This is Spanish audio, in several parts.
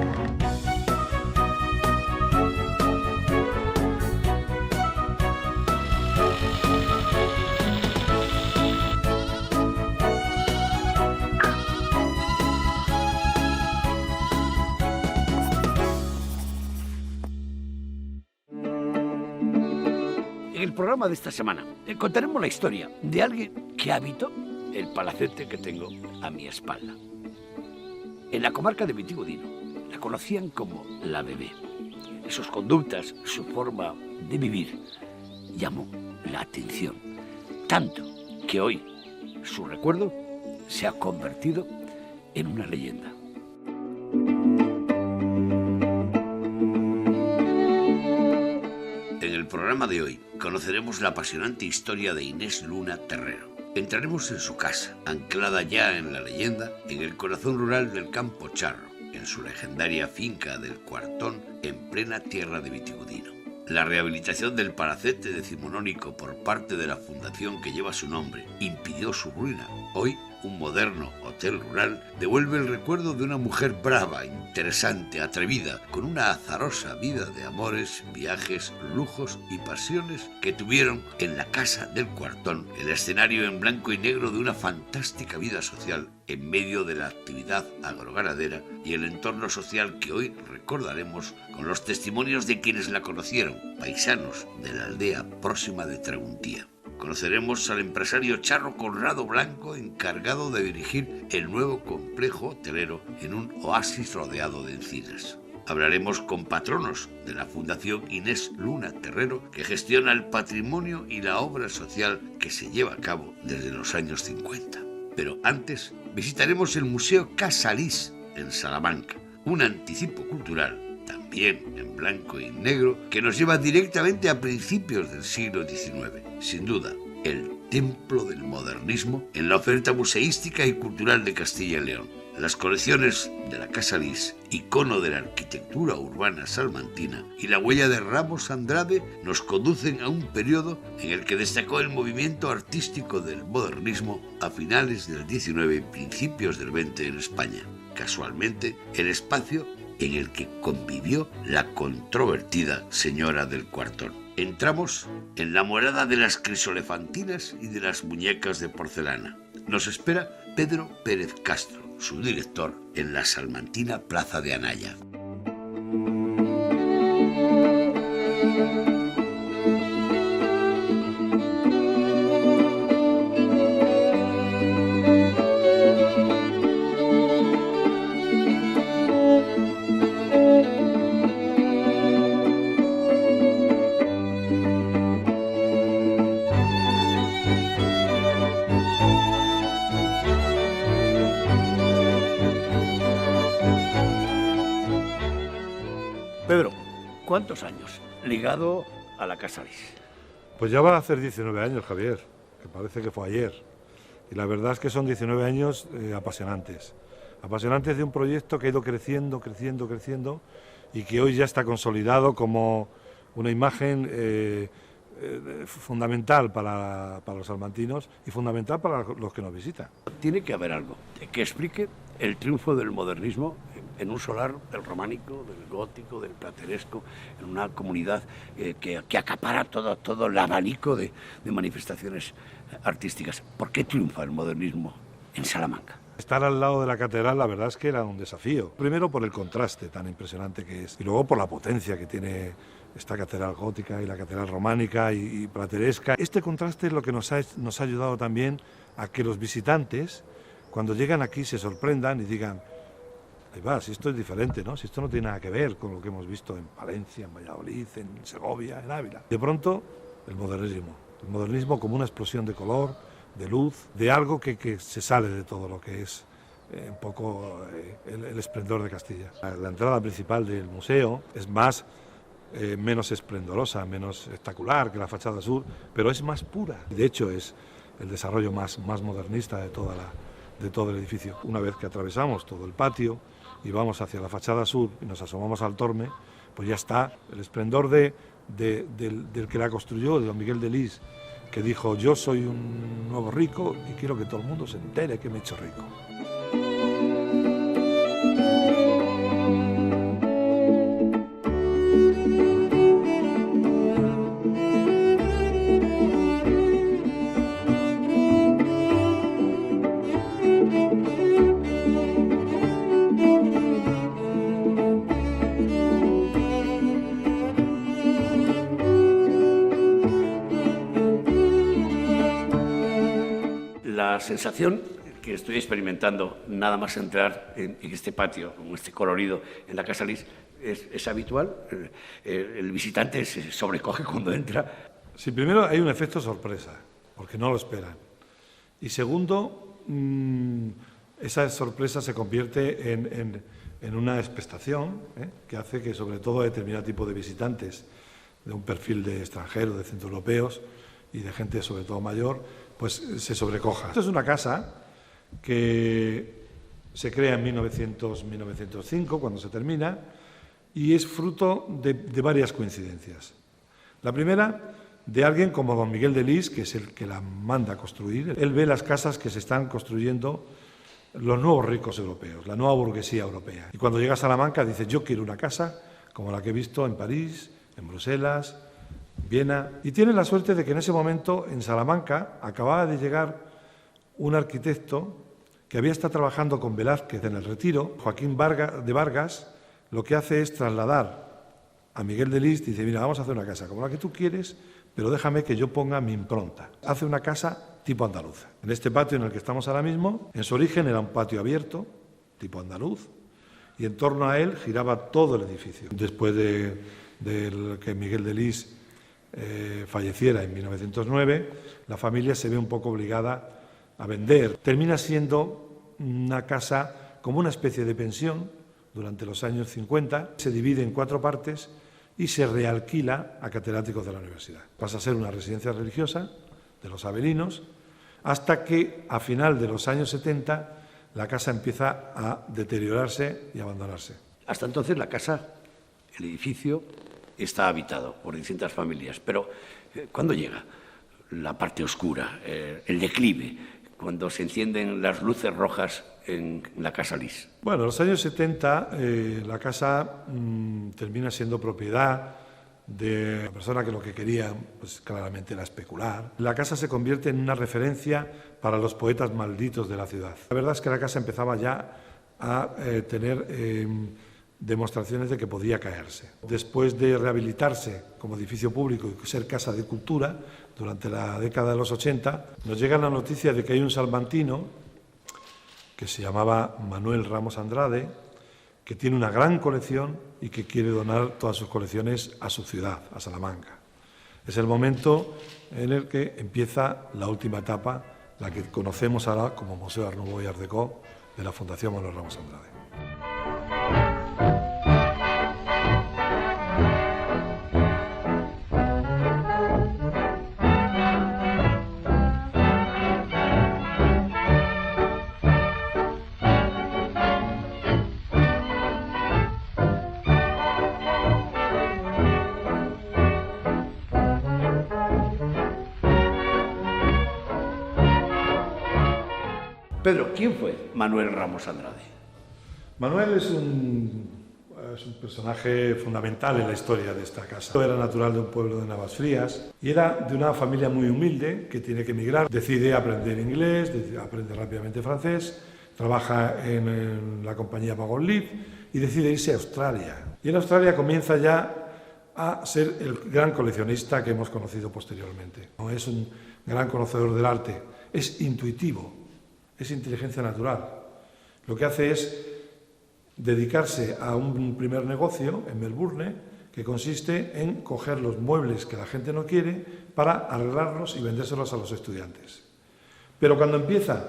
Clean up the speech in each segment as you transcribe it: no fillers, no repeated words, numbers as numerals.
En el programa de esta semana contaremos la historia de alguien que habitó el palacete que tengo a mi espalda. En la comarca de Vitigudino la conocían como la Bebé. Sus conductas, su forma de vivir, llamó la atención, tanto que hoy su recuerdo se ha convertido en una leyenda. En el programa de hoy conoceremos la apasionante historia de Inés Luna Terrero. Entraremos en su casa, anclada ya en la leyenda, en el corazón rural del Campo Charro, en su legendaria finca del Cuartón, en plena tierra de Vitigudino. La rehabilitación del palacete decimonónico por parte de la fundación que lleva su nombre impidió su ruina. Hoy, un moderno hotel rural devuelve el recuerdo de una mujer brava, interesante, atrevida, con una azarosa vida de amores, viajes, lujos y pasiones que tuvieron en la casa del Cuartón, el escenario en blanco y negro de una fantástica vida social en medio de la actividad agroganadera y el entorno social que hoy recordaremos con los testimonios de quienes la conocieron, paisanos de la aldea próxima de Traguntía. Conoceremos al empresario Charro Conrado Blanco, encargado de dirigir el nuevo complejo hotelero en un oasis rodeado de encinas. Hablaremos con patronos de la Fundación Inés Luna Terrero, que gestiona el patrimonio y la obra social que se lleva a cabo desde los años 50. Pero antes visitaremos el Museo Casa Lis en Salamanca, un anticipo cultural, también en blanco y negro, que nos lleva directamente a principios del siglo XIX. Sin duda, el templo del modernismo en la oferta museística y cultural de Castilla y León. Las colecciones de la Casa Lis, icono de la arquitectura urbana salmantina, y la huella de Ramos Andrade nos conducen a un periodo en el que destacó el movimiento artístico del modernismo a finales del XIX y principios del XX en España. Casualmente, el espacio en el que convivió la controvertida señora del Cuartón. Entramos en la morada de las crisolefantinas y de las muñecas de porcelana. Nos espera Pedro Pérez Castro, su director, en la salmantina Plaza de Anaya. Pedro, ¿cuántos años ligado a la Casa Lis? Pues ya van a hacer 19 años, Javier, que parece que fue ayer. Y la verdad es que son 19 años apasionantes. Apasionantes de un proyecto que ha ido creciendo y que hoy ya está consolidado como una imagen fundamental para los salmantinos y fundamental para los que nos visitan. Tiene que haber algo que explique el triunfo del modernismo en un solar del románico, del gótico, del plateresco, en una comunidad que acapara todo el abanico de manifestaciones artísticas. ¿Por qué triunfa el modernismo en Salamanca? Estar al lado de la catedral, la verdad es que era un desafío. Primero por el contraste tan impresionante que es, y luego por la potencia que tiene esta catedral gótica y la catedral románica y plateresca. Este contraste es lo que nos ha ayudado también a que los visitantes, cuando llegan aquí, se sorprendan y digan: ahí va, si esto es diferente, ¿no? Si esto no tiene nada que ver con lo que hemos visto en Palencia, en Valladolid, en Segovia, en Ávila. De pronto, el modernismo como una explosión de color, de luz, de algo que se sale de todo lo que es un poco el esplendor de Castilla. La entrada principal del museo es menos esplendorosa, menos espectacular que la fachada sur, pero es más pura. De hecho, es el desarrollo más modernista de todo el edificio. Una vez que atravesamos todo el patio y vamos hacia la fachada sur y nos asomamos al Torme, pues ya está el esplendor del que la construyó, de don Miguel de Lis, que dijo: yo soy un nuevo rico y quiero que todo el mundo se entere que me he hecho rico. sensación que estoy experimentando nada más entrar en este patio, con este colorido en la Casa Lis, es habitual. El visitante se sobrecoge cuando entra. Sí, primero hay un efecto sorpresa, porque no lo esperan. Y segundo, esa sorpresa se convierte en una expectación, que hace que sobre todo determinado tipo de visitantes, de un perfil de extranjeros, de centroeuropeos y de gente sobre todo mayor, pues se sobrecoja. Esta es una casa que se crea en 1905, cuando se termina, y es fruto de varias coincidencias. La primera, de alguien como don Miguel de Lis, que es el que la manda a construir. Él ve las casas que se están construyendo los nuevos ricos europeos, la nueva burguesía europea. Y cuando llega a Salamanca dice, yo quiero una casa como la que he visto en París, en Bruselas, Viena. Y tiene la suerte de que en ese momento en Salamanca acababa de llegar un arquitecto que había estado trabajando con Velázquez en el Retiro, Joaquín de Vargas. Lo que hace es trasladar a Miguel de Lis, dice, mira, vamos a hacer una casa como la que tú quieres, pero déjame que yo ponga mi impronta. Hace una casa tipo andaluza. En este patio en el que estamos ahora mismo, en su origen era un patio abierto, tipo andaluz, y en torno a él giraba todo el edificio. Después de que Miguel de Lis falleciera en 1909, la familia se ve un poco obligada a vender. Termina siendo una casa como una especie de pensión durante los años 50, se divide en 4 partes y se realquila a catedráticos de la universidad. Pasa a ser una residencia religiosa de los Avelinos, hasta que a final de los años 70 la casa empieza a deteriorarse y abandonarse. Hasta entonces la casa, el edificio, está habitado por distintas familias, pero ¿cuándo llega la parte oscura, el declive, cuando se encienden las luces rojas en la Casa Lis? Bueno, en los años 70 la casa termina siendo propiedad de la persona que lo que quería, pues claramente era especular. La casa se convierte en una referencia para los poetas malditos de la ciudad. La verdad es que la casa empezaba ya a tener demostraciones de que podía caerse. Después de rehabilitarse como edificio público y ser casa de cultura durante la década de los 80, nos llega la noticia de que hay un salmantino que se llamaba Manuel Ramos Andrade, que tiene una gran colección y que quiere donar todas sus colecciones a su ciudad, a Salamanca. Es el momento en el que empieza la última etapa, la que conocemos ahora como Museo Art Nouveau y Art Déco de la Fundación Manuel Ramos Andrade. Pedro, ¿quién fue Manuel Ramos Andrade? Manuel es un personaje fundamental en la historia de esta casa. Era natural de un pueblo de Navasfrías y era de una familia muy humilde que tiene que emigrar. Decide aprender inglés, aprende rápidamente francés, trabaja en la compañía Wagon Liv y decide irse a Australia. Y en Australia comienza ya a ser el gran coleccionista que hemos conocido posteriormente. No es un gran conocedor del arte, es intuitivo. Es inteligencia natural. Lo que hace es dedicarse a un primer negocio en Melbourne que consiste en coger los muebles que la gente no quiere para arreglarlos y vendérselos a los estudiantes. Pero cuando empieza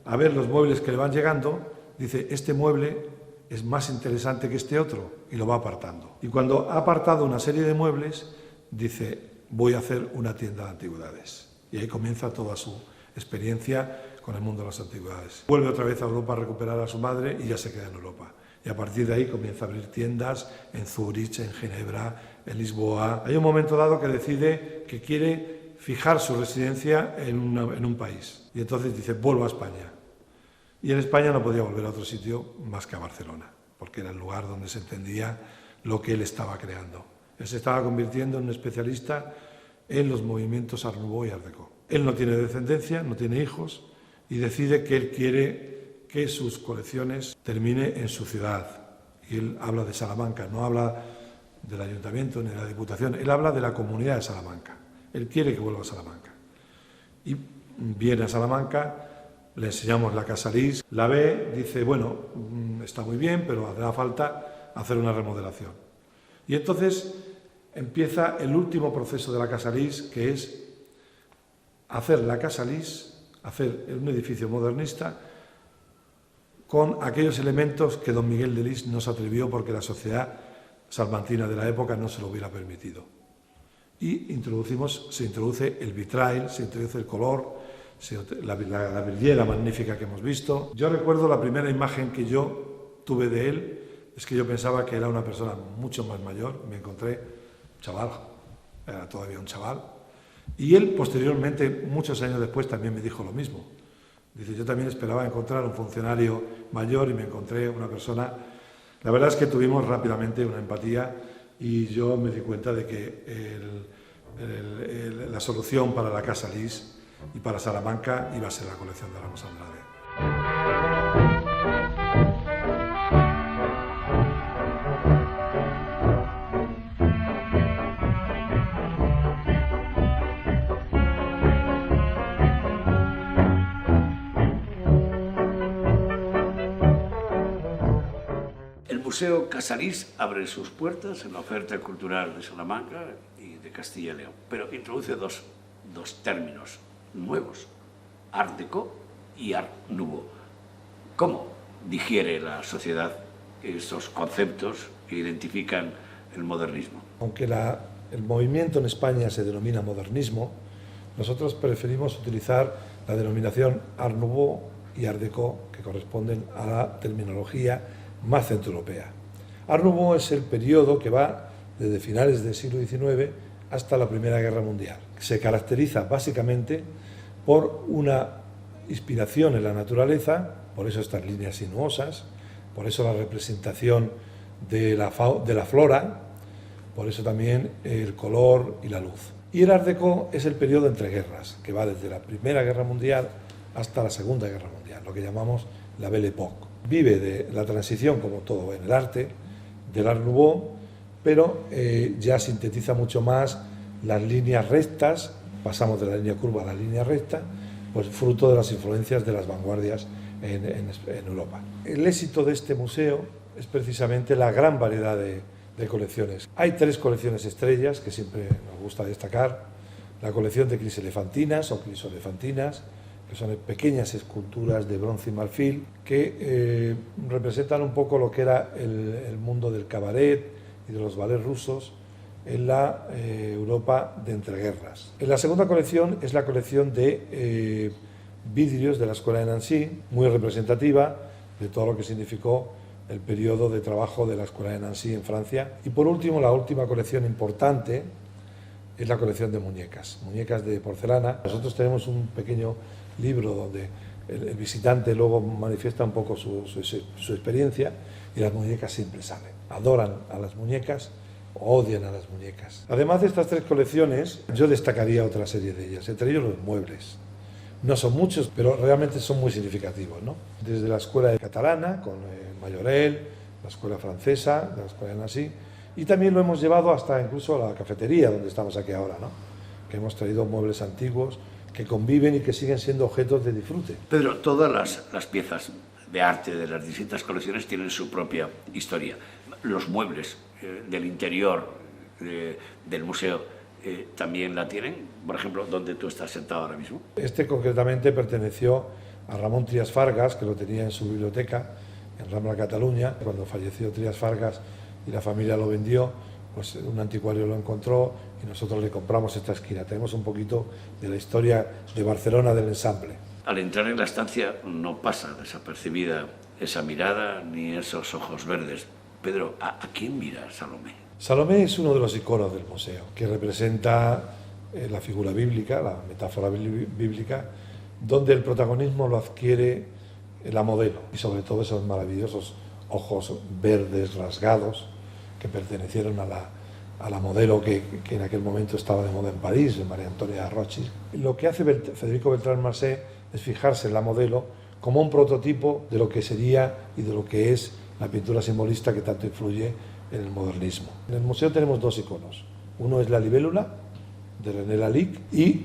a ver los muebles que le van llegando, dice, este mueble es más interesante que este otro, y lo va apartando. Y cuando ha apartado una serie de muebles, dice, voy a hacer una tienda de antigüedades. Y ahí comienza toda su experiencia con el mundo de las antigüedades. Vuelve otra vez a Europa a recuperar a su madre y ya se queda en Europa. Y a partir de ahí comienza a abrir tiendas en Zúrich, en Ginebra, en Lisboa. Hay un momento dado que decide que quiere fijar su residencia en un país. Y entonces dice, vuelvo a España. Y en España no podía volver a otro sitio más que a Barcelona, porque era el lugar donde se entendía lo que él estaba creando. Él se estaba convirtiendo en un especialista en los movimientos Art Nouveau y Art Déco. Él no tiene descendencia, no tiene hijos, y decide que él quiere que sus colecciones terminen en su ciudad. Y él habla de Salamanca, no habla del ayuntamiento ni de la diputación, él habla de la comunidad de Salamanca. Él quiere que vuelva a Salamanca. Y viene a Salamanca le enseñamos la Casa Lis, la ve, dice, bueno, está muy bien, pero hará falta hacer una remodelación. Y entonces empieza el último proceso de la Casa Lis, que es hacer la Casa Lis, hacer un edificio modernista con aquellos elementos que don Miguel de Lis no se atrevió porque la sociedad salmantina de la época no se lo hubiera permitido. Y se introduce el vitrail, se introduce el color, la vidriera magnífica que hemos visto. Yo recuerdo la primera imagen que yo tuve de él, es que yo pensaba que era una persona mucho más mayor, me encontré chaval, era todavía un chaval, y él posteriormente, muchos años después, también me dijo lo mismo. Dice, yo también esperaba encontrar un funcionario mayor y me encontré una persona. La verdad es que tuvimos rápidamente una empatía y yo me di cuenta de que la solución para la Casa Lis y para Salamanca iba a ser la colección de Ramos Andrade. El Museo Casa Lis abre sus puertas en la oferta cultural de Salamanca y de Castilla y León, pero introduce dos términos nuevos, Art Deco y Art Nouveau. ¿Cómo digiere la sociedad esos conceptos que identifican el modernismo? Aunque el movimiento en España se denomina modernismo, nosotros preferimos utilizar la denominación Art Nouveau y Art Deco, que corresponden a la terminología más centroeuropea. Art Nouveau es el periodo que va desde finales del siglo XIX hasta la Primera Guerra Mundial. Se caracteriza básicamente por una inspiración en la naturaleza, por eso estas líneas sinuosas, por eso la representación de la flora, por eso también el color y la luz. Y el Art Deco es el periodo entre guerras, que va desde la Primera Guerra Mundial hasta la Segunda Guerra Mundial, lo que llamamos la Belle Époque. Vive de la transición, como todo en el arte, del Art Nouveau, pero ya sintetiza mucho más las líneas rectas, pasamos de la línea curva a la línea recta, pues fruto de las influencias de las vanguardias en Europa. El éxito de este museo es precisamente la gran variedad de colecciones. Hay 3 colecciones estrellas que siempre nos gusta destacar: la colección de criselefantinas o crisoelefantinas, que son pequeñas esculturas de bronce y marfil que representan un poco lo que era el mundo del cabaret y de los ballets rusos en la Europa de entreguerras. En la segunda colección es la colección de vidrios de la Escuela de Nancy, muy representativa de todo lo que significó el periodo de trabajo de la Escuela de Nancy en Francia. Y por último, la última colección importante es la colección de muñecas de porcelana. Nosotros tenemos un pequeño libro donde el visitante luego manifiesta un poco su experiencia, y las muñecas siempre salen. Adoran a las muñecas o odian a las muñecas. Además de estas 3 colecciones, yo destacaría otra serie de ellas, entre ellos los muebles. No son muchos, pero realmente son muy significativos, ¿no? Desde la escuela catalana, con Majorel, la escuela francesa, la escuela de Nancy, y también lo hemos llevado hasta incluso a la cafetería donde estamos aquí ahora, ¿no? Que hemos traído muebles antiguos que conviven y que siguen siendo objetos de disfrute. Pedro, todas las piezas de arte de las distintas colecciones tienen su propia historia. Los muebles del interior del museo también la tienen, por ejemplo, donde tú estás sentado ahora mismo. Este concretamente perteneció a Ramón Trias Fargas, que lo tenía en su biblioteca en Rambla, Cataluña. Cuando falleció Trias Fargas y la familia lo vendió, pues un anticuario lo encontró y nosotros le compramos esta esquina. Tenemos un poquito de la historia de Barcelona del ensamble. Al entrar en la estancia no pasa desapercibida esa mirada ni esos ojos verdes. Pedro, ¿a quién mira Salomé? Salomé es uno de los iconos del museo, que representa la figura bíblica, la metáfora bíblica, donde el protagonismo lo adquiere la modelo, y sobre todo esos maravillosos ojos verdes rasgados que pertenecieron a la modelo que en aquel momento estaba de moda en París, de María Antonia Rothschild. Lo que hace Federico Beltrán Marcé es fijarse en la modelo como un prototipo de lo que sería y de lo que es la pintura simbolista que tanto influye en el modernismo. En el museo tenemos 2 iconos. Uno es la libélula de René Lalique y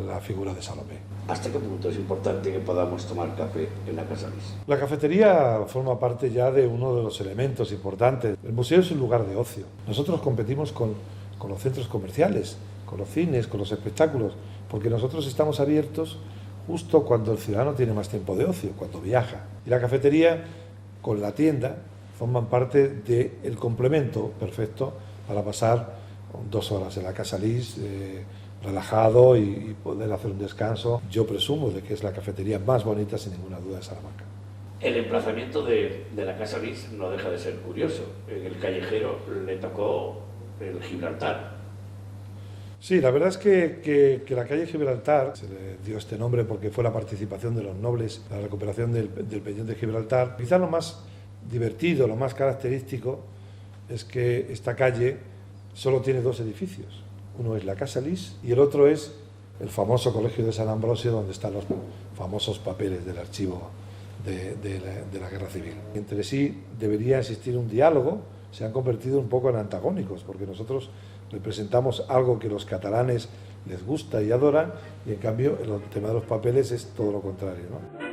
la figura de Salomé. ¿Hasta qué punto es importante que podamos tomar café en la Casa Lis? La cafetería forma parte ya de uno de los elementos importantes. El museo es un lugar de ocio. Nosotros competimos con los centros comerciales, con los cines, con los espectáculos, porque nosotros estamos abiertos justo cuando el ciudadano tiene más tiempo de ocio, cuando viaja. Y la cafetería con la tienda forman parte del complemento perfecto para pasar 2 horas en la Casa Lis, relajado y poder hacer un descanso. Yo presumo de que es la cafetería más bonita, sin ninguna duda, de Salamanca. El emplazamiento de la Casa Lis no deja de ser curioso. En el callejero le tocó el Gibraltar. Sí, la verdad es que la calle Gibraltar, se le dio este nombre porque fue la participación de los nobles en la recuperación del peñón de Gibraltar. Quizás lo más divertido, lo más característico, es que esta calle solo tiene 2 edificios. Uno es la Casa Lis y el otro es el famoso Colegio de San Ambrosio, donde están los famosos papeles del archivo de la Guerra Civil. Entre sí debería existir un diálogo. Se han convertido un poco en antagónicos, porque nosotros representamos algo que los catalanes les gusta y adoran, y en cambio el tema de los papeles es todo lo contrario, ¿no?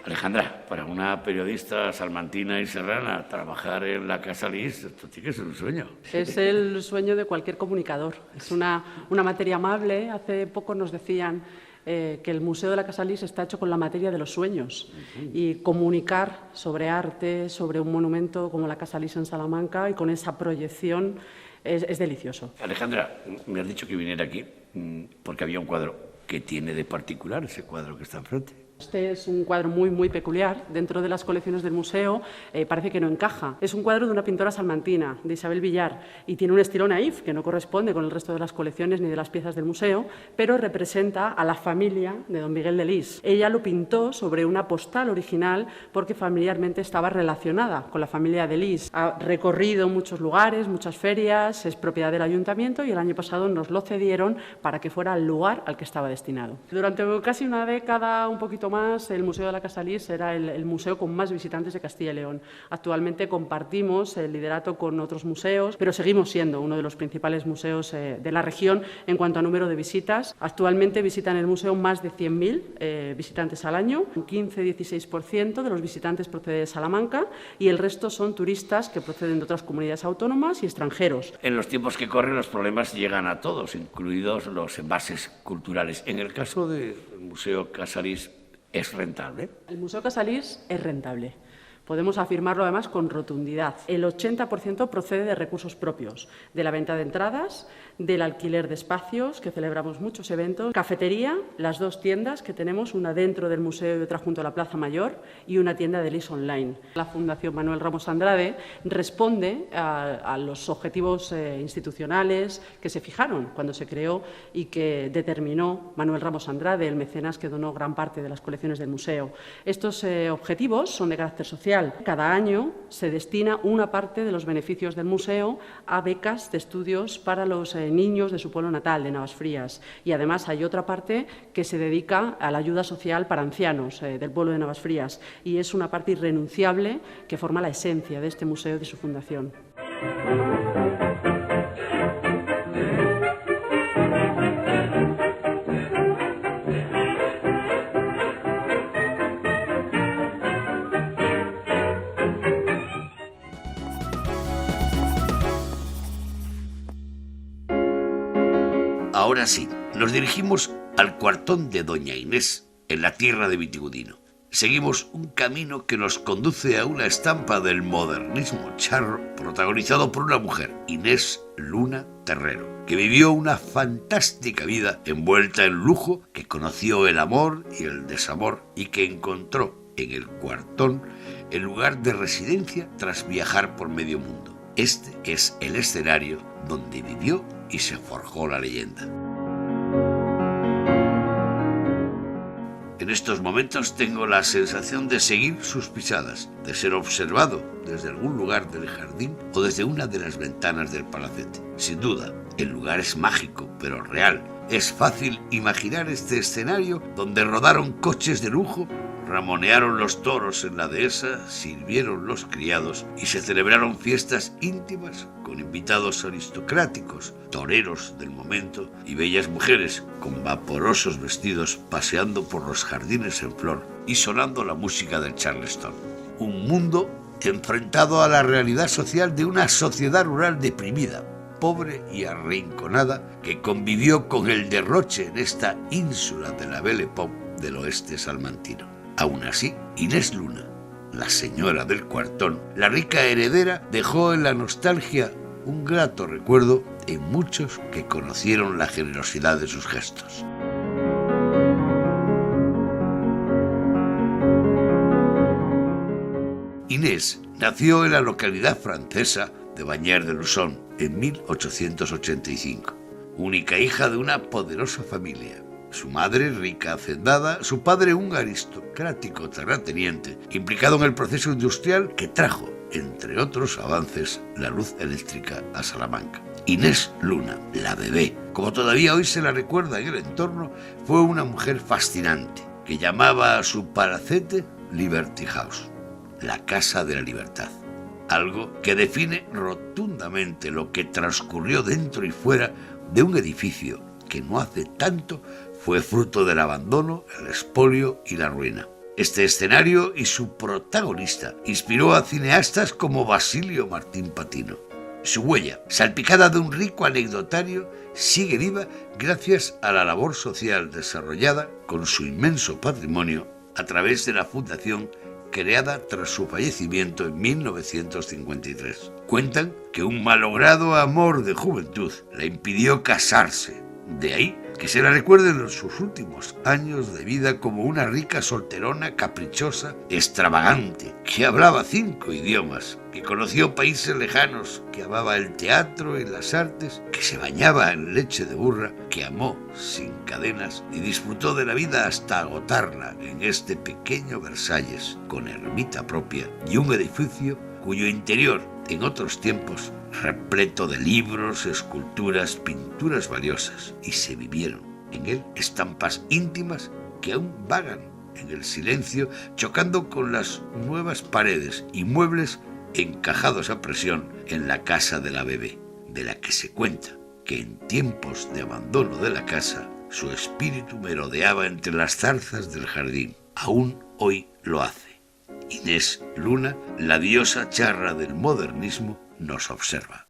Alejandra, para una periodista salmantina y serrana, trabajar en la Casa Lis, esto tiene que ser un sueño. Es el sueño de cualquier comunicador. Es una materia amable. Hace poco nos decían que el Museo de la Casa Lis está hecho con la materia de los sueños. Y comunicar sobre arte, sobre un monumento como la Casa Lis en Salamanca y con esa proyección es delicioso. Alejandra, me has dicho que viniera aquí porque había un cuadro. ¿Qué tiene de particular ese cuadro que está enfrente? Este es un cuadro muy peculiar. Dentro de las colecciones del museo parece que no encaja. Es un cuadro de una pintora salmantina, de Isabel Villar, y tiene un estilo naif que no corresponde con el resto de las colecciones ni de las piezas del museo, pero representa a la familia de don Miguel de Lis. Ella lo pintó sobre una postal original porque familiarmente estaba relacionada con la familia de Lis. Ha recorrido muchos lugares, muchas ferias, es propiedad del ayuntamiento y el año pasado nos lo cedieron para que fuera el lugar al que estaba destinado. Durante casi una década, un poquito más, el Museo de la Casa Lis era el museo con más visitantes de Castilla y León. Actualmente compartimos el liderato con otros museos, pero seguimos siendo uno de los principales museos de la región en cuanto a número de visitas. Actualmente visitan el museo más de 100.000 visitantes al año. Un 15-16% de los visitantes procede de Salamanca y el resto son turistas que proceden de otras comunidades autónomas y extranjeros. En los tiempos que corren los problemas llegan a todos, incluidos los envases culturales. En el caso del Museo Casa Lis, ¿es rentable? El Museo Casa Lis es rentable. Podemos afirmarlo además con rotundidad. El 80% procede de recursos propios, de la venta de entradas, del alquiler de espacios, que celebramos muchos eventos, cafetería, las 2 tiendas que tenemos, una dentro del museo y otra junto a la Plaza Mayor, y una tienda de Lis online. La Fundación Manuel Ramos Andrade responde a los objetivos institucionales que se fijaron cuando se creó y que determinó Manuel Ramos Andrade, el mecenas que donó gran parte de las colecciones del museo. Estos objetivos son de carácter social. Cada año se destina una parte de los beneficios del museo a becas de estudios para los niños de su pueblo natal, de Navasfrías. Y además hay otra parte que se dedica a la ayuda social para ancianos del pueblo de Navasfrías. Y es una parte irrenunciable que forma la esencia de este museo y de su fundación. Ahora sí, nos dirigimos al cuartón de Doña Inés, en la tierra de Vitigudino. Seguimos un camino que nos conduce a una estampa del modernismo charro, protagonizado por una mujer, Inés Luna Terrero, que vivió una fantástica vida envuelta en lujo, que conoció el amor y el desamor y que encontró en el cuartón el lugar de residencia tras viajar por medio mundo. Este es el escenario donde vivió y se forjó la leyenda. En estos momentos tengo la sensación de seguir sus pisadas, de ser observado desde algún lugar del jardín o desde una de las ventanas del palacete. Sin duda, el lugar es mágico, pero real. Es fácil imaginar este escenario donde rodaron coches de lujo, ramonearon los toros en la dehesa, sirvieron los criados y se celebraron fiestas íntimas con invitados aristocráticos, toreros del momento y bellas mujeres con vaporosos vestidos paseando por los jardines en flor y sonando la música del Charleston. Un mundo enfrentado a la realidad social de una sociedad rural deprimida, pobre y arrinconada, que convivió con el derroche en esta ínsula de la Belle Époque del oeste salmantino. Aún así, Inés Luna, la señora del cuartón, la rica heredera, dejó en la nostalgia un grato recuerdo en muchos que conocieron la generosidad de sus gestos. Inés nació en la localidad francesa de Bagnères-de-Luçon en 1885, única hija de una poderosa familia. Su madre, rica hacendada, su padre, un aristocrático terrateniente, implicado en el proceso industrial que trajo, entre otros avances, la luz eléctrica a Salamanca. Inés Luna, la bebé, como todavía hoy se la recuerda en el entorno, fue una mujer fascinante, que llamaba a su palacete Liberty House, la Casa de la Libertad. Algo que define rotundamente lo que transcurrió dentro y fuera de un edificio que no hace tanto fue fruto del abandono, el expolio y la ruina. Este escenario y su protagonista inspiró a cineastas como Basilio Martín Patino. Su huella, salpicada de un rico anecdotario, sigue viva gracias a la labor social desarrollada con su inmenso patrimonio a través de la fundación creada tras su fallecimiento en 1953. Cuentan que un malogrado amor de juventud le impidió casarse. De ahí que se la recuerde en sus últimos años de vida como una rica solterona caprichosa, extravagante, que hablaba 5 idiomas, que conoció países lejanos, que amaba el teatro y las artes, que se bañaba en leche de burra, que amó sin cadenas y disfrutó de la vida hasta agotarla en este pequeño Versalles, con ermita propia y un edificio cuyo interior, en otros tiempos, repleto de libros, esculturas, pinturas valiosas, y se vivieron en él estampas íntimas que aún vagan en el silencio, chocando con las nuevas paredes y muebles encajados a presión en la casa de la bebé, de la que se cuenta que en tiempos de abandono de la casa, su espíritu merodeaba entre las zarzas del jardín. Aún hoy lo hace. Inés Luna, la diosa charra del modernismo, nos observa.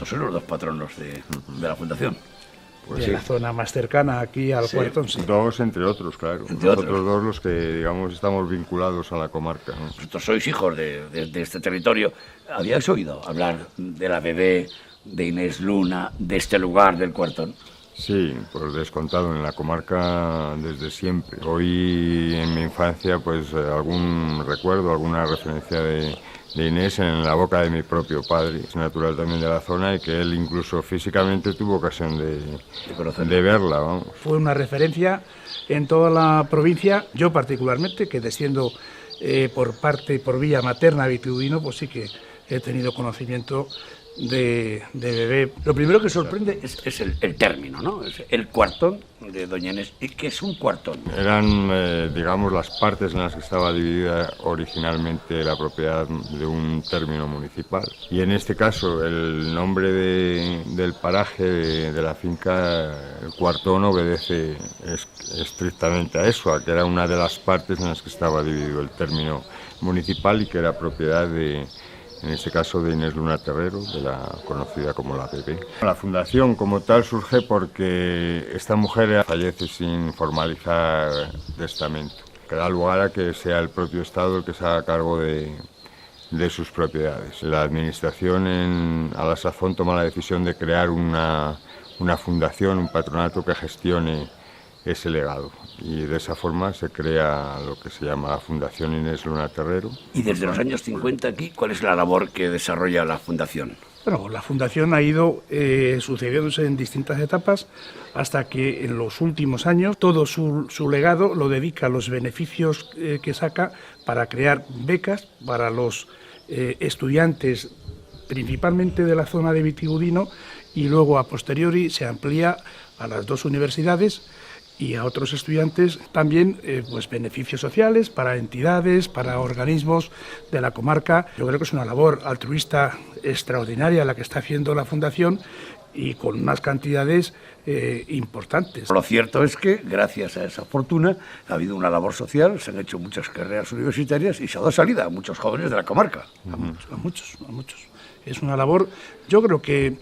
Son los dos patronos de la fundación. Pues de la zona más cercana aquí al cuartón, sí. Dos, entre otros, claro. Nosotros dos los que, digamos, estamos vinculados a la comarca, ¿no? Vosotros sois hijos de este territorio. ¿Habíais oído hablar de la bebé, de Inés Luna, de este lugar del cuartón? Sí, pues descontado en la comarca desde siempre. Hoy en mi infancia, pues algún recuerdo, alguna referencia de Inés en la boca de mi propio padre, es natural también de la zona y que él incluso físicamente tuvo ocasión de verla, vamos. Fue una referencia en toda la provincia, yo particularmente, que desciendo por vía materna vitudino, pues sí que he tenido conocimiento de bebé. Lo primero que sorprende es el término, ¿no? Es el cuartón de doña Inés. ¿Y qué es un cuartón? Eran, digamos, las partes en las que estaba dividida originalmente la propiedad de un término municipal. Y en este caso, el nombre del paraje de la finca, el cuartón, obedece estrictamente a eso, a que era una de las partes en las que estaba dividido el término municipal y que era propiedad de, en este caso, de Inés Luna Terrero, de la conocida como la bebé. La fundación como tal surge porque esta mujer fallece sin formalizar testamento, que da lugar a que sea el propio Estado el que se haga cargo de sus propiedades. La administración a la sazón toma la decisión de crear una fundación, un patronato que gestione ese legado. Y de esa forma se crea lo que se llama la Fundación Inés Luna Terrero. Y desde los años 50 aquí, ¿cuál es la labor que desarrolla la Fundación? Bueno, la Fundación ha ido sucediéndose en distintas etapas hasta que en los últimos años todo su legado lo dedica a los beneficios que saca para crear becas para los estudiantes, principalmente de la zona de Vitigudino, y luego a posteriori se amplía a las dos universidades y a otros estudiantes también pues beneficios sociales para entidades, para organismos de la comarca. Yo creo que es una labor altruista extraordinaria la que está haciendo la Fundación y con unas cantidades importantes. Lo cierto es que, gracias a esa fortuna, ha habido una labor social, se han hecho muchas carreras universitarias y se ha dado salida a muchos jóvenes de la comarca. A muchos. Es una labor, yo creo que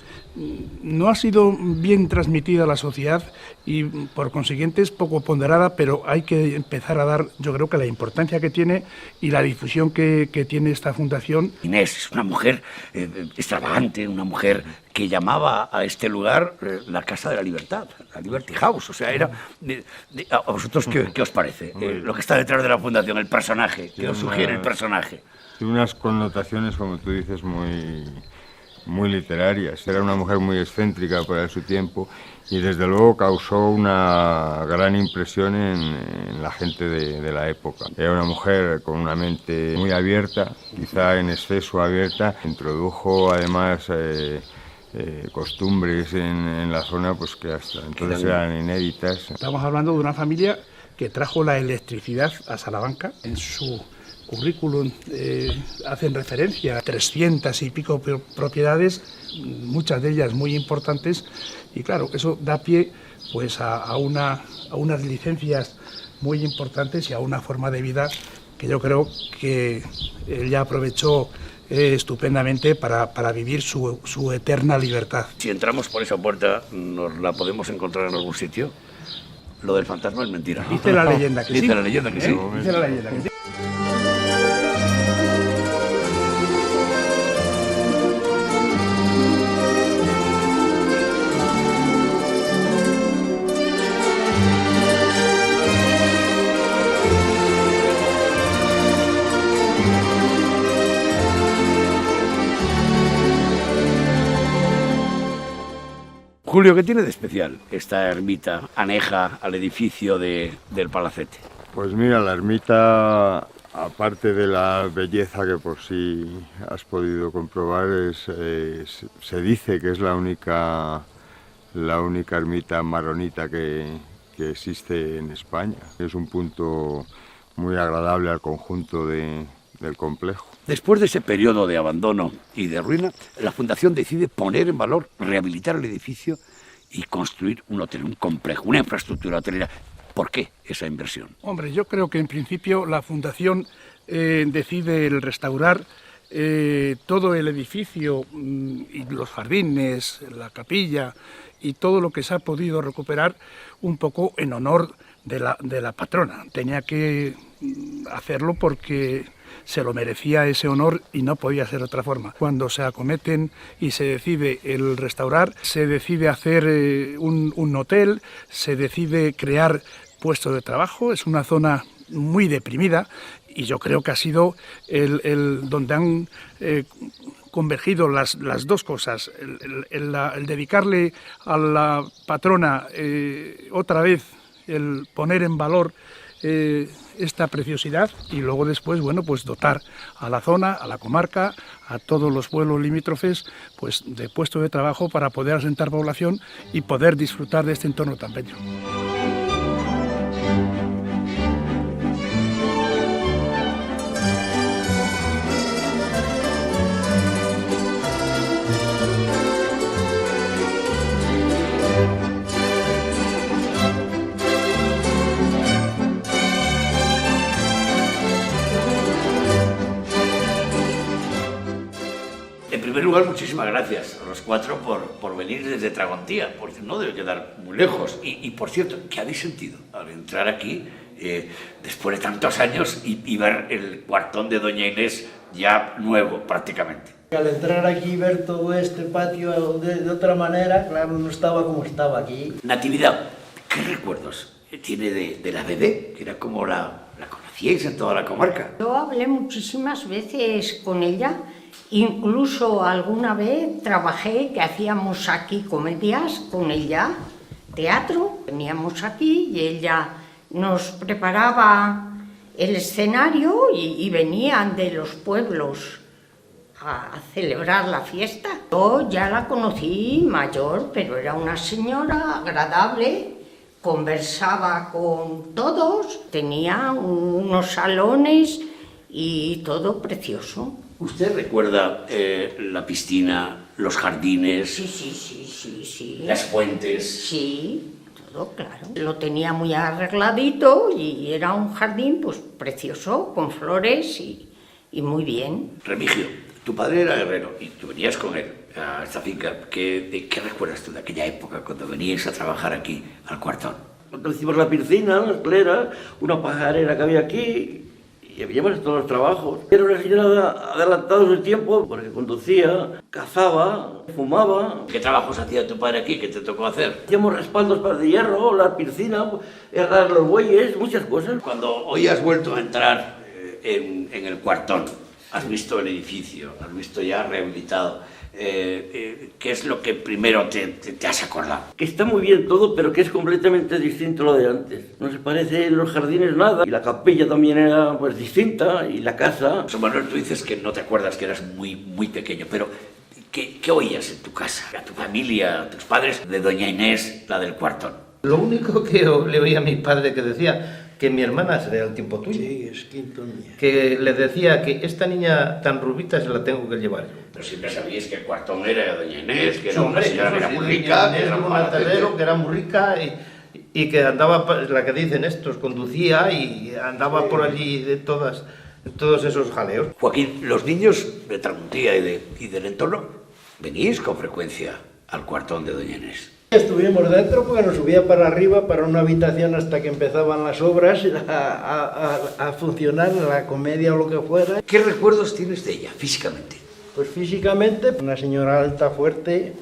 no ha sido bien transmitida a la sociedad y por consiguiente es poco ponderada, pero hay que empezar a dar, yo creo que la importancia que tiene y la difusión que tiene esta fundación. Inés es una mujer extravagante, una mujer que llamaba a este lugar la Casa de la Libertad, la Liberty House. O sea, era... ¿A vosotros qué os parece? Lo que está detrás de la fundación, el personaje, ¿qué os sugiere el personaje? Tiene unas connotaciones, como tú dices, muy literarias. Era una mujer muy excéntrica para su tiempo y desde luego causó una gran impresión en la gente de la época. Era una mujer con una mente muy abierta, quizá en exceso abierta. Introdujo además costumbres en la zona pues que hasta entonces eran inéditas. Estamos hablando de una familia que trajo la electricidad a Salamanca. En su currículum hacen referencia a 300 y pico propiedades, muchas de ellas muy importantes, y claro, eso da pie pues a unas licencias muy importantes y a una forma de vida que yo creo que ella aprovechó estupendamente para vivir su eterna libertad. Si entramos por esa puerta, ¿nos la podemos encontrar en algún sitio? Lo del fantasma es mentira. Dice la leyenda que sí. Dice la leyenda que sí. Dice la leyenda que sí. Julio, ¿qué tiene de especial esta ermita aneja al edificio del Palacete? Pues mira, la ermita, aparte de la belleza que por sí has podido comprobar, se dice que es la única ermita maronita que existe en España. Es un punto muy agradable al conjunto del complejo. Después de ese periodo de abandono y de ruina, la Fundación decide poner en valor, rehabilitar el edificio y construir un hotel, un complejo, una infraestructura hotelera. ¿Por qué esa inversión? Hombre, yo creo que en principio la Fundación decide el restaurar todo el edificio y los jardines, la capilla y todo lo que se ha podido recuperar un poco en honor de la patrona. Tenía que hacerlo porque se lo merecía ese honor y no podía ser de otra forma. Cuando se acometen y se decide el restaurar, se decide hacer un hotel, se decide crear puestos de trabajo. Es una zona muy deprimida y yo creo que ha sido donde han convergido las dos cosas, el dedicarle a la patrona otra vez, el poner en valor esta preciosidad y luego después, bueno, pues dotar a la zona, a la comarca, a todos los pueblos limítrofes, pues de puestos de trabajo para poder asentar población y poder disfrutar de este entorno tan bello. En primer lugar, muchísimas gracias a los cuatro por venir desde Tragontía, porque no debe quedar muy lejos. Y por cierto, ¿qué habéis sentido al entrar aquí después de tantos años y ver el cuartón de Doña Inés ya nuevo prácticamente? Al entrar aquí y ver todo este patio de otra manera, claro, no estaba como estaba aquí. Natividad, ¿qué recuerdos tiene de la bebé, que era como la conocíais en toda la comarca. Yo hablé muchísimas veces con ella, incluso alguna vez trabajé, que hacíamos aquí comedias con ella, teatro, veníamos aquí y ella nos preparaba el escenario y venían de los pueblos a celebrar la fiesta. Yo ya la conocí mayor, pero era una señora agradable, conversaba con todos, tenía unos salones y todo precioso. ¿Usted recuerda la piscina, los jardines, Sí. las fuentes? Sí, todo claro. Lo tenía muy arregladito y era un jardín pues precioso, con flores y muy bien. Remigio, tu padre era herrero y tú venías con él a esta finca. ¿Qué recuerdas tú de aquella época cuando veníais a trabajar aquí al Cuartón? Cuando hicimos la piscina, la esclera, una pajarera que había aquí, y habíamos todos los trabajos. Era una señora adelantada en su tiempo, porque conducía, cazaba, fumaba. ¿Qué trabajos hacía tu padre aquí? ¿Qué te tocó hacer? Hacíamos respaldos para de hierro, la piscina, errar los bueyes, muchas cosas. Cuando hoy has vuelto a entrar en el Cuartón, has visto el edificio, has visto ya rehabilitado, ¿qué es lo que primero te has acordado? Que está muy bien todo, pero que es completamente distinto a lo de antes. No se parece en los jardines nada, y la capilla también era pues distinta, y la casa. José Manuel, tú dices que no te acuerdas, que eras muy pequeño, pero ¿qué oías en tu casa, a tu familia, a tus padres, de doña Inés, la del Cuartón? Lo único que le oía a mi padre que decía, que mi hermana sería el tiempo tuyo. Sí, es quinto niña. Que le decía que esta niña tan rubita se la tengo que llevar yo. Pero siempre sabíais que el Cuartón era doña Inés, que Sí, era una hombre, señora que eso era sí, muy rica, que Inés era de un un palacete. matadero, que era muy rica y que andaba, la que dicen estos, conducía y andaba por allí de todos esos jaleos. Joaquín, los niños de Tramuntía y del entorno, ¿venís con frecuencia al Cuartón de doña Inés? Estuvimos dentro porque nos subía para arriba, para una habitación hasta que empezaban las obras a funcionar, la comedia o lo que fuera. ¿Qué recuerdos tienes de ella, físicamente? Pues físicamente, una señora alta, fuerte,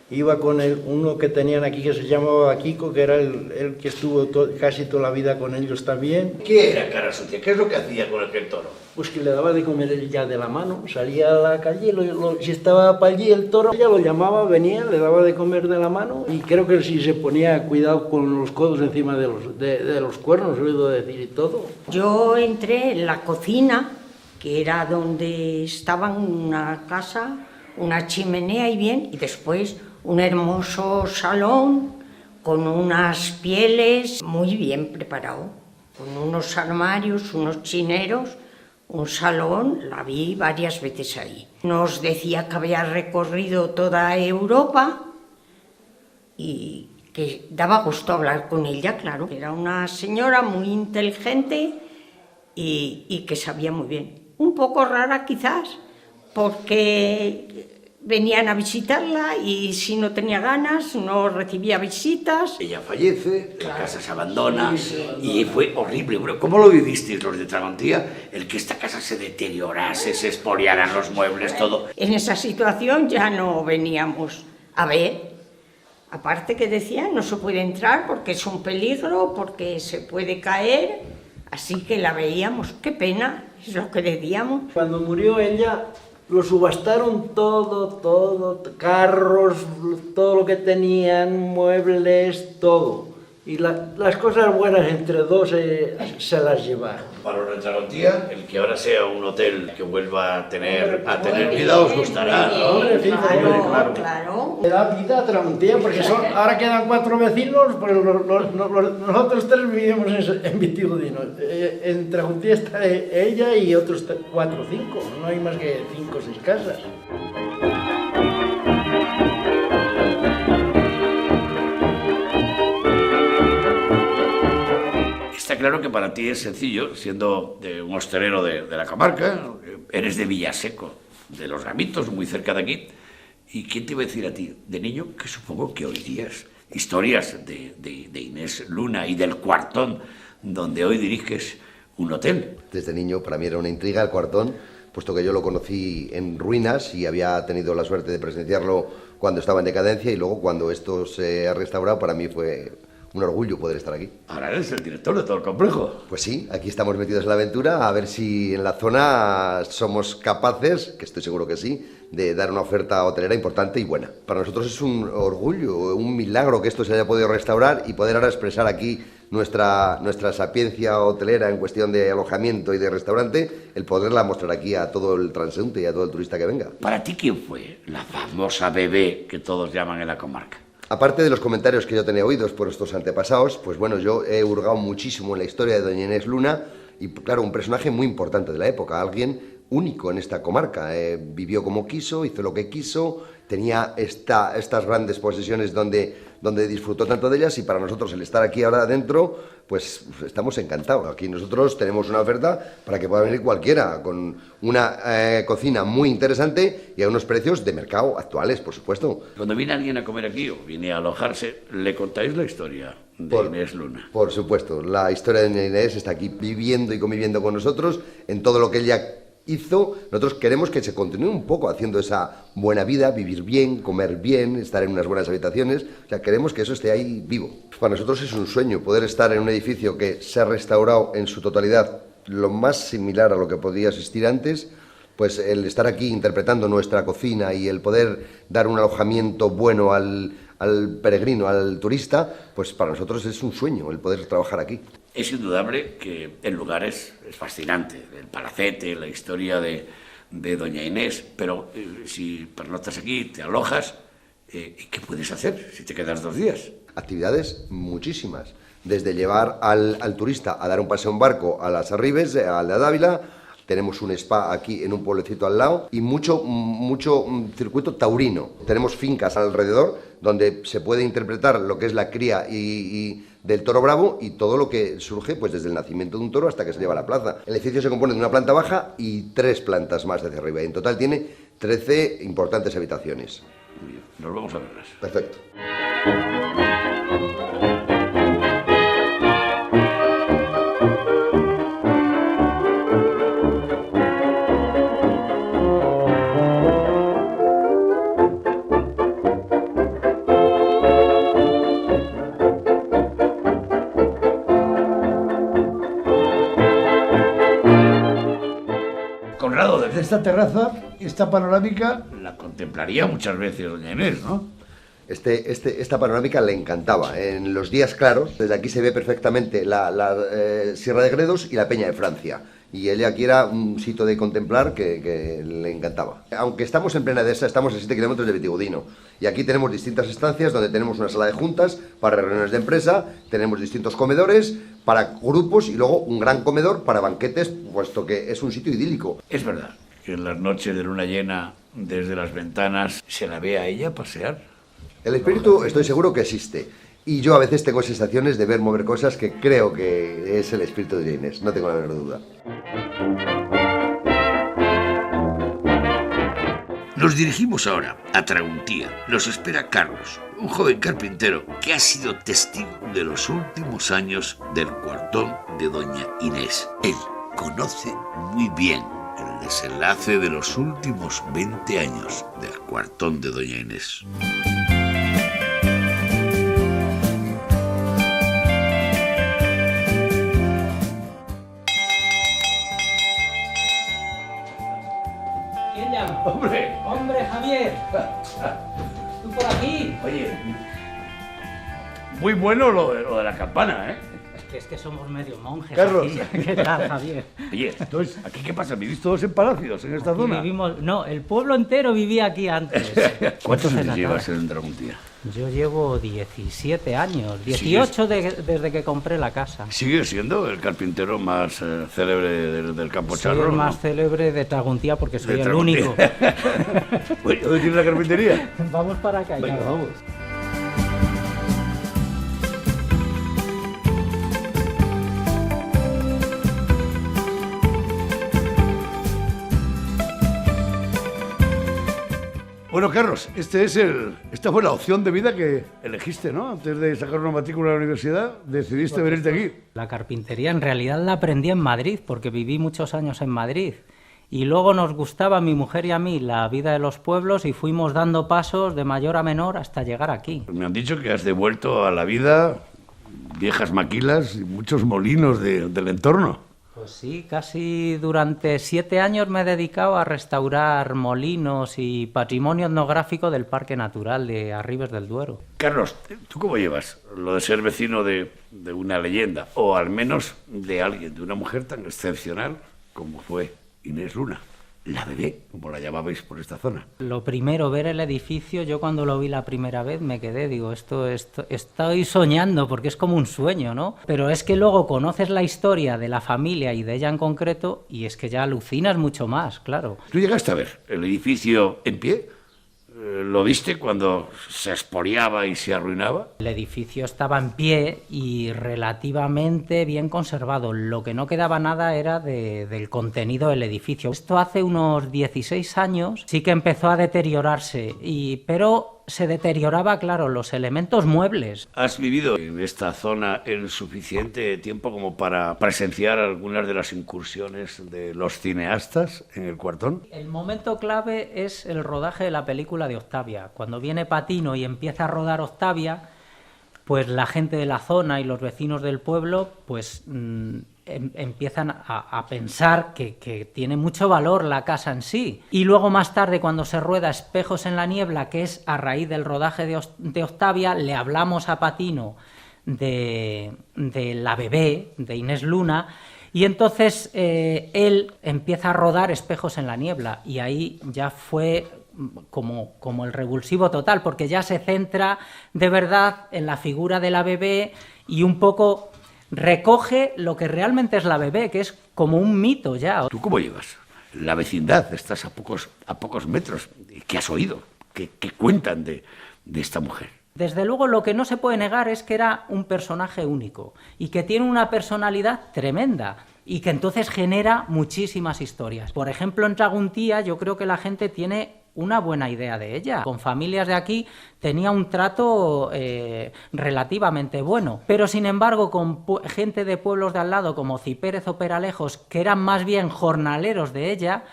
iba con uno que tenían aquí que se llamaba Kiko, que era el que estuvo casi toda la vida con ellos también. ¿Qué era cara sucia? ¿Qué es lo que hacía con aquel toro? Pues que le daba de comer él ya de la mano, salía a la calle, si estaba para allí el toro, ella lo llamaba, venía, le daba de comer de la mano y creo que si se ponía cuidado con los codos encima de los cuernos, he oído decir y todo. Yo entré en la cocina, que era donde estaba una casa, una chimenea y bien, y después un hermoso salón con unas pieles muy bien preparado, con unos armarios, unos chineros, un salón, la vi varias veces ahí. Nos decía que había recorrido toda Europa y que daba gusto hablar con ella, claro. Era una señora muy inteligente y que sabía muy bien. Un poco rara quizás, porque venían a visitarla y si no tenía ganas no recibía visitas. Ella fallece, la casa se abandona y fue horrible. Pero ¿cómo lo vivisteis los de Tramontía? El que esta casa se deteriorase, se expoliaran los muebles, todo. En esa situación ya no veníamos a ver. Aparte que decían, no se puede entrar porque es un peligro, porque se puede caer. Así que la veíamos. Qué pena, es lo que decíamos. Cuando murió ella, lo subastaron todo, carros, todo lo que tenían, muebles, todo. Y las cosas buenas entre dos se las llevaron. Para los de Tramontía, el que ahora sea un hotel que vuelva a tener vida os gustará, ¿no? Claro. Le da vida a Tramontía porque ahora quedan 4 vecinos, pues nosotros 3 vivimos en Vitigudino. En Tramontía está ella y otros 4 o 5, no hay más que 5 o 6 casas. Está claro que para ti es sencillo, siendo un hostelero de la comarca, eres de Villaseco, de los Gamitos, muy cerca de aquí. ¿Y quién te iba a decir a ti, de niño, que supongo que oirías historias de Inés Luna y del Cuartón, donde hoy diriges un hotel? Desde niño para mí era una intriga el Cuartón, puesto que yo lo conocí en ruinas y había tenido la suerte de presenciarlo cuando estaba en decadencia y luego cuando esto se ha restaurado para mí fue un orgullo poder estar aquí. Ahora eres el director de todo el complejo. Pues sí, aquí estamos metidos en la aventura, a ver si en la zona somos capaces, que estoy seguro que sí, de dar una oferta hotelera importante y buena. Para nosotros es un orgullo, un milagro que esto se haya podido restaurar y poder ahora expresar aquí nuestra sapiencia hotelera en cuestión de alojamiento y de restaurante, el poderla mostrar aquí a todo el transeúnte y a todo el turista que venga. ¿Para ti quién fue la famosa bebé que todos llaman en la comarca? Aparte de los comentarios que yo tenía oídos por estos antepasados, pues bueno, yo he hurgado muchísimo en la historia de doña Inés Luna y claro, un personaje muy importante de la época, alguien único en esta comarca, vivió como quiso, hizo lo que quiso, tenía estas grandes posesiones donde disfrutó tanto de ellas y para nosotros el estar aquí ahora adentro, pues estamos encantados. Aquí nosotros tenemos una oferta para que pueda venir cualquiera, con una cocina muy interesante y a unos precios de mercado actuales, por supuesto. Cuando viene alguien a comer aquí o viene a alojarse, ¿le contáis la historia de Inés Luna? Por supuesto, la historia de Inés está aquí viviendo y conviviendo con nosotros en todo lo que ella hizo. Nosotros queremos que se continúe un poco haciendo esa buena vida, vivir bien, comer bien, estar en unas buenas habitaciones. O sea, queremos que eso esté ahí vivo. Para nosotros es un sueño poder estar en un edificio que se ha restaurado en su totalidad, lo más similar a lo que podía existir antes. Pues el estar aquí interpretando nuestra cocina y el poder dar un alojamiento bueno al peregrino, al turista, pues para nosotros es un sueño el poder trabajar aquí. Es indudable que el lugar es fascinante, el palacete, la historia de doña Inés, pero si pernoctas aquí, te alojas, ¿qué puedes hacer si te quedas 2 días? Actividades muchísimas, desde llevar al turista a dar un paseo en barco a las Arribes, al de Dávila. Tenemos un spa aquí en un pueblecito al lado y mucho circuito taurino. Tenemos fincas alrededor donde se puede interpretar lo que es la cría y del toro bravo y todo lo que surge pues desde el nacimiento de un toro hasta que se lleva a la plaza. El edificio se compone de una planta baja y 3 plantas más desde arriba. En total tiene 13 importantes habitaciones. Muy bien, nos vamos a verlas. Perfecto. Conrado, desde Esta terraza, esta panorámica... la contemplaría muchas veces doña Inés, ¿no? Esta panorámica le encantaba. En los días claros, desde aquí se ve perfectamente la Sierra de Gredos y la Peña de Francia. Y ella aquí era un sitio de contemplar que le encantaba. Aunque estamos en plena dehesa, estamos a 7 kilómetros de Vitigudino. Y aquí tenemos distintas estancias donde tenemos una sala de juntas para reuniones de empresa, tenemos distintos comedores para grupos y luego un gran comedor para banquetes, puesto que es un sitio idílico. Es verdad que en las noches de luna llena, desde las ventanas, se la ve a ella pasear. El espíritu estoy seguro que existe. Y yo a veces tengo sensaciones de ver mover cosas que creo que es el espíritu de Inés, no tengo la menor duda. Nos dirigimos ahora a Traguntía. Nos espera Carlos, un joven carpintero que ha sido testigo de los últimos años del cuartón de doña Inés. Él conoce muy bien el desenlace de los últimos 20 años del cuartón de doña Inés. ¡Hombre! ¡Hombre, Javier! ¿Tú por aquí? Oye, muy bueno lo de la campana, ¿eh? Es que somos medio monjes. Carlos. Aquí. ¿Qué tal, Javier? Oye, entonces, ¿aquí qué pasa? ¿Vivís todos en palacios en esta zona? No, el pueblo entero vivía aquí antes. ¿Cuántos años llevas en Traguntía? Yo llevo 17 años, 18 desde que compré la casa. ¿Sigue siendo el carpintero más célebre del Campo Charro? Soy el más célebre de Traguntía porque soy el único. Oye, ¿dónde tienes la carpintería? Vamos para acá. Venga, vamos. Bueno, Carlos, esta fue la opción de vida que elegiste, ¿no? Antes de sacar una matrícula a la universidad, decidiste venirte aquí. La carpintería en realidad la aprendí en Madrid, porque viví muchos años en Madrid. Y luego nos gustaba, a mi mujer y a mí, la vida de los pueblos y fuimos dando pasos de mayor a menor hasta llegar aquí. Me han dicho que has devuelto a la vida viejas maquilas y muchos molinos del entorno. Pues sí, casi durante 7 años me he dedicado a restaurar molinos y patrimonio etnográfico del Parque Natural de Arribes del Duero. Carlos, ¿tú cómo llevas lo de ser vecino de una leyenda? O al menos de alguien, de una mujer tan excepcional como fue Inés Luna. La bebé, como la llamabais por esta zona. Lo primero, ver el edificio, yo cuando lo vi la primera vez me quedé, digo, esto estoy soñando porque es como un sueño, ¿no? Pero es que luego conoces la historia de la familia y de ella en concreto y es que ya alucinas mucho más, claro. ¿Tú llegaste a ver el edificio en pie? ¿Lo viste cuando se expoliaba y se arruinaba? El edificio estaba en pie y relativamente bien conservado. Lo que no quedaba nada era del contenido del edificio. Esto hace unos 16 años sí que empezó a deteriorarse, pero se deterioraba, claro, los elementos muebles. ¿Has vivido en esta zona el suficiente tiempo como para presenciar algunas de las incursiones de los cineastas en el Cuartón? El momento clave es el rodaje de la película de Octavia. Cuando viene Patino y empieza a rodar Octavia, pues la gente de la zona y los vecinos del pueblo pues empiezan a pensar que tiene mucho valor la casa en sí. Y luego más tarde, cuando se rueda Espejos en la niebla, que es a raíz del rodaje de Octavia, le hablamos a Patino de la bebé, de Inés Luna, y entonces él empieza a rodar Espejos en la niebla, y ahí ya fue como el revulsivo total, porque ya se centra de verdad en la figura de la bebé y un poco recoge lo que realmente es la bebé, que es como un mito ya. ¿Tú cómo llevas la vecindad? Estás a pocos metros. ¿Qué has oído? ¿Qué cuentan de esta mujer? Desde luego, lo que no se puede negar es que era un personaje único y que tiene una personalidad tremenda y que entonces genera muchísimas historias. Por ejemplo, en Traguntía yo creo que la gente tiene una buena idea de ella. Con familias de aquí tenía un trato relativamente bueno, pero sin embargo con gente de pueblos de al lado como Cipérez o Peralejos, que eran más bien jornaleros de ella,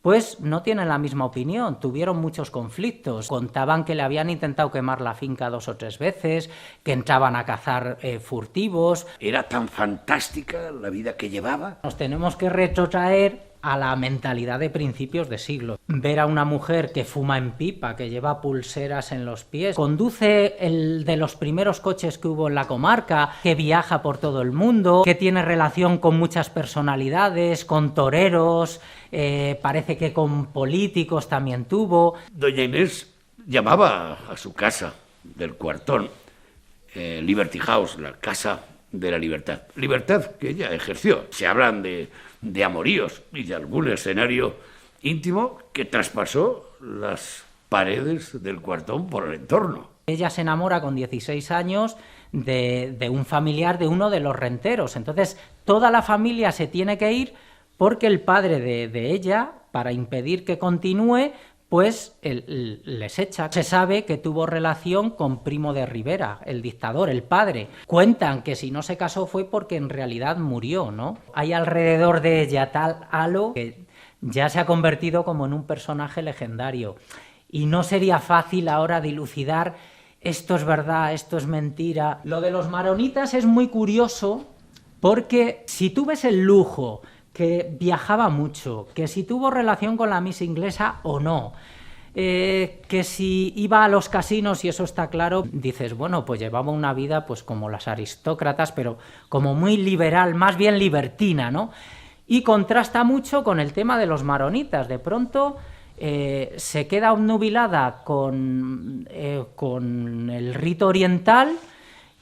pues no tienen la misma opinión, tuvieron muchos conflictos. Contaban que le habían intentado quemar la finca 2 o 3 veces, que entraban a cazar furtivos. ¿Era tan fantástica la vida que llevaba? Nos tenemos que retrotraer a la mentalidad de principios de siglo. Ver a una mujer que fuma en pipa, que lleva pulseras en los pies, conduce el de los primeros coches que hubo en la comarca, que viaja por todo el mundo, que tiene relación con muchas personalidades, con toreros, parece que con políticos también tuvo. Doña Inés llamaba a su casa del Cuartón Liberty House, la casa de la libertad. Libertad que ella ejerció. Se hablan de amoríos y de algún escenario íntimo que traspasó las paredes del Cuartón por el entorno. Ella se enamora con 16 años de un familiar de uno de los renteros. Entonces toda la familia se tiene que ir porque el padre de ella, para impedir que continúe, pues les echa. Se sabe que tuvo relación con Primo de Rivera, el dictador, el padre. Cuentan que si no se casó fue porque en realidad murió, ¿no? Hay alrededor de ella tal halo que ya se ha convertido como en un personaje legendario. Y no sería fácil ahora dilucidar esto es verdad, esto es mentira. Lo de los maronitas es muy curioso porque si tú ves el lujo, que viajaba mucho, que si tuvo relación con la Miss inglesa o no, que si iba a los casinos, y eso está claro, dices, bueno, pues llevaba una vida pues como las aristócratas, pero como muy liberal, más bien libertina, ¿no? Y contrasta mucho con el tema de los maronitas. De pronto se queda obnubilada con el rito oriental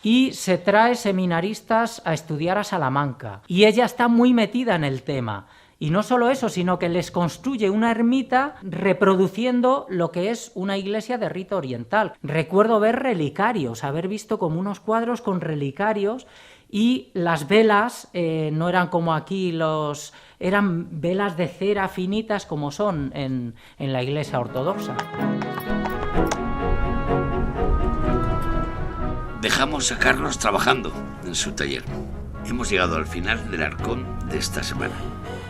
y se trae seminaristas a estudiar a Salamanca. Y ella está muy metida en el tema. Y no solo eso, sino que les construye una ermita reproduciendo lo que es una iglesia de rito oriental. Recuerdo ver relicarios, haber visto como unos cuadros con relicarios, y las velas no eran como aquí, eran velas de cera finitas como son en la iglesia ortodoxa. Dejamos a Carlos trabajando en su taller. Hemos llegado al final del Arcón de esta semana.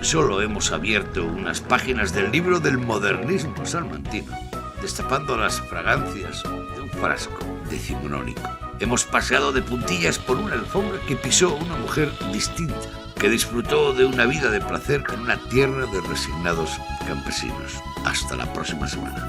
Solo hemos abierto unas páginas del libro del modernismo salmantino, destapando las fragancias de un frasco decimonónico. Hemos paseado de puntillas por una alfombra que pisó una mujer distinta, que disfrutó de una vida de placer en una tierra de resignados campesinos. Hasta la próxima semana.